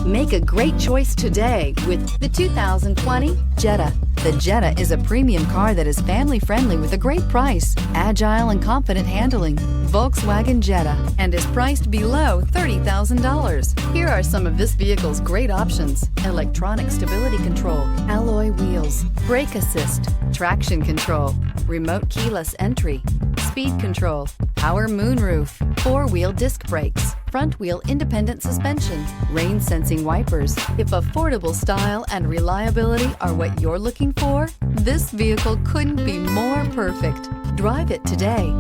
Make a great choice today with the 2020 Jetta. The Jetta is a premium car that is family-friendly with a great price, agile and confident handling. Volkswagen Jetta, and is priced below $30,000. Here are some of this vehicle's great options: electronic stability control, alloy wheels, brake assist, traction control, remote keyless entry, speed control, power moonroof, four-wheel disc brakes, front-wheel independent suspension, rain-sensing wipers. If affordable style and reliability are what you're looking for, this vehicle couldn't be more perfect. Drive it today.